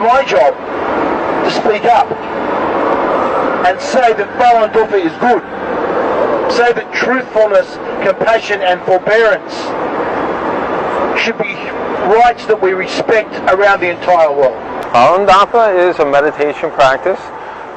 my job to speak up and say that Falun Dafa is good. Say that truthfulness, compassion and forbearance should be rights that we respect around the entire world. Falun Dafa is a meditation practice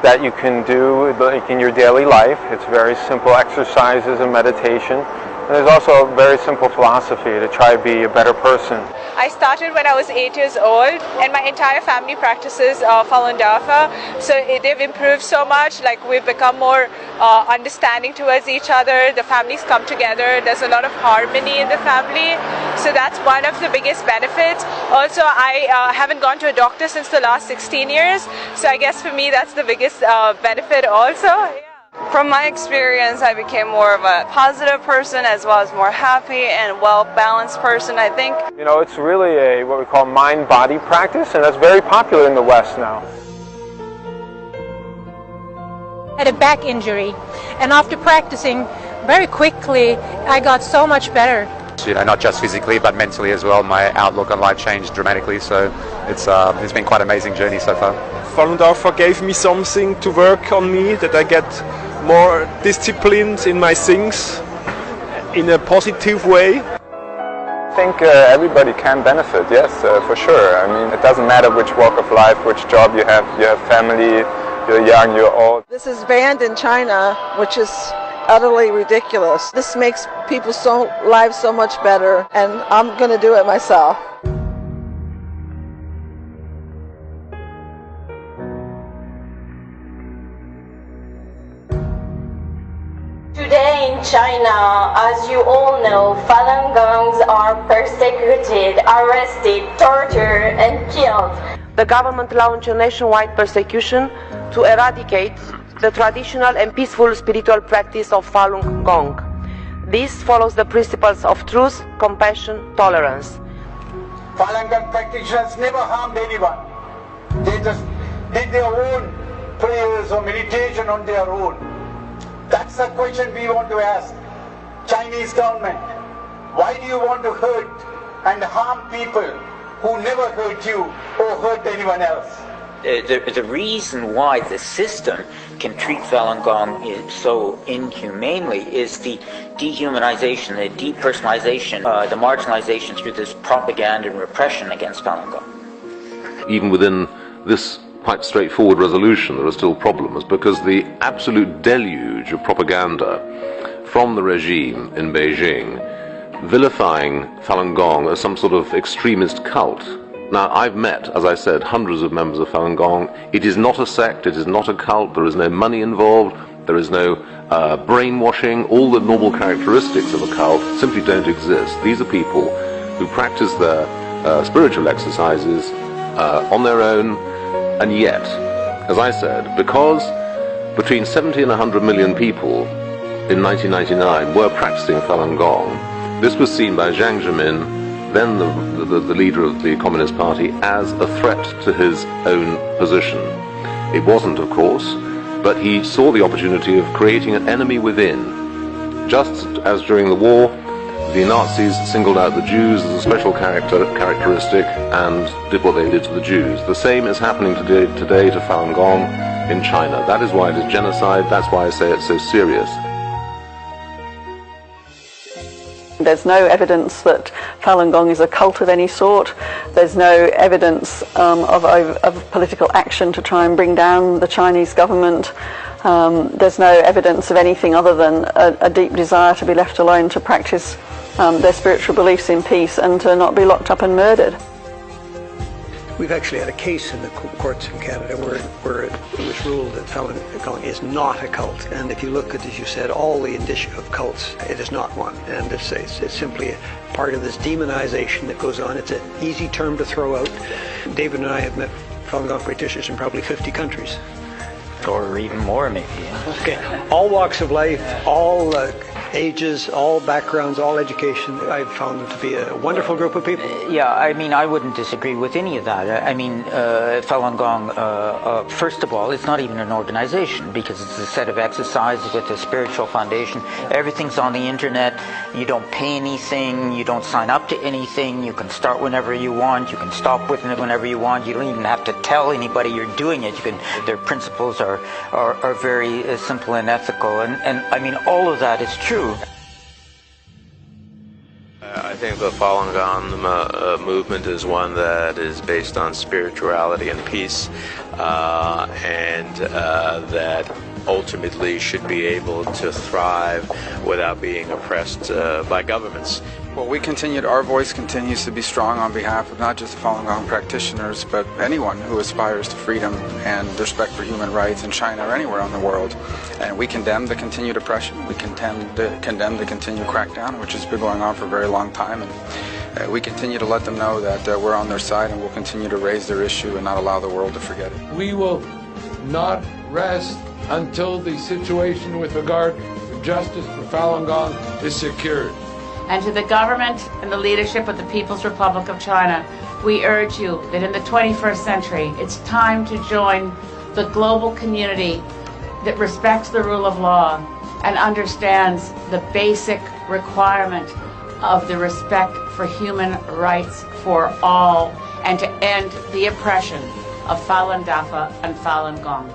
that you can do in your daily life. It's very simple exercises and meditation. And there's also a very simple philosophy to try to be a better person. I started when I was 8 years old, and my entire family practices Falun Dafa. So they've improved so much. Like, we've become more understanding towards each other. The families come together. There's a lot of harmony in the family. So that's one of the biggest benefits. Also, I haven't gone to a doctor since the last 16 years. So I guess for me that's the biggest benefit also. From my experience, I became more of a positive person as well as more happy and well-balanced person, I think. You know, it's really what we call mind-body practice, and that's very popular in the West now. I had a back injury, and after practicing very quickly, I got so much better. You know, not just physically but mentally as well. My outlook on life changed dramatically, so it's been quite an amazing journey so far. Falun Dafa gave me something to work on me, that I get more disciplined in my things in a positive way. I think everybody can benefit, yes, for sure. I mean, it doesn't matter which walk of life, which job you have family, you're young, you're old. This is banned in China, which is utterly ridiculous. This makes people's lives so much better, and I'm going to do it myself. Today in China, as you all know, Falun Gongs are persecuted, arrested, tortured and killed. The government launched a nationwide persecution to eradicate the traditional and peaceful spiritual practice of Falun Gong. This follows the principles of truth, compassion, tolerance. Falun Gong practitioners never harmed anyone. They just did their own prayers or meditation on their own. That's the question we want to ask Chinese government. Why do you want to hurt and harm people who never hurt you or hurt anyone else? The reason why the system can treat Falun Gong so inhumanely is the dehumanization, the depersonalization, the marginalization through this propaganda and repression against Falun Gong. Even within this quite straightforward resolution, there are still problems, because the absolute deluge of propaganda from the regime in Beijing vilifying Falun Gong as some sort of extremist cult. Now, I've met, as I said, hundreds of members of Falun Gong. It is not a sect, it is not a cult, there is no money involved, there is no brainwashing. All the normal characteristics of a cult simply don't exist. These are people who practice their spiritual exercises on their own, and yet, as I said, because between 70 and 100 million people in 1999 were practicing Falun Gong, this was seen by Jiang Zemin, then the leader of the Communist Party, as a threat to his own position. It wasn't, of course, but he saw the opportunity of creating an enemy within. Just as during the war, the Nazis singled out the Jews as a special characteristic and did what they did to the Jews. The same is happening today to Falun Gong in China. That is why it is genocide. That's why I say it's so serious. There's no evidence that Falun Gong is a cult of any sort. There's no evidence of political action to try and bring down the Chinese government. There's no evidence of anything other than a deep desire to be left alone to practice their spiritual beliefs in peace and to not be locked up and murdered. We've actually had a case in the courts in Canada where it was ruled that Falun Gong is not a cult. And if you look at, as you said, all the indicia of cults, it is not one. And it's simply a part of this demonization that goes on. It's an easy term to throw out. David and I have met Falun Gong practitioners in probably 50 countries. Or even more, maybe. Okay. All walks of life, all ages, all backgrounds, all education. I've found them to be a wonderful group of people. Yeah, I mean, I wouldn't disagree with any of that. I mean, Falun Gong, first of all, it's not even an organization because it's a set of exercises with a spiritual foundation. Everything's on the internet. You don't pay anything. You don't sign up to anything. You can start whenever you want. You can stop with it whenever you want. You don't even have to tell anybody you're doing it. Their principles are very simple and ethical. And I mean, all of that is true. I think the Falun Gong movement is one that is based on spirituality and peace, and that ultimately should be able to thrive without being oppressed by governments. Well, our voice continues to be strong on behalf of not just Falun Gong practitioners, but anyone who aspires to freedom and respect for human rights in China or anywhere in the world. And we condemn the continued oppression. We condemn the continued crackdown, which has been going on for a very long time. And we continue to let them know that we're on their side and we'll continue to raise their issue and not allow the world to forget it. We will not rest until the situation with regard to justice for Falun Gong is secured. And to the government and the leadership of the People's Republic of China, we urge you that in the 21st century, it's time to join the global community that respects the rule of law and understands the basic requirement of the respect for human rights for all, and to end the oppression of Falun Dafa and Falun Gong.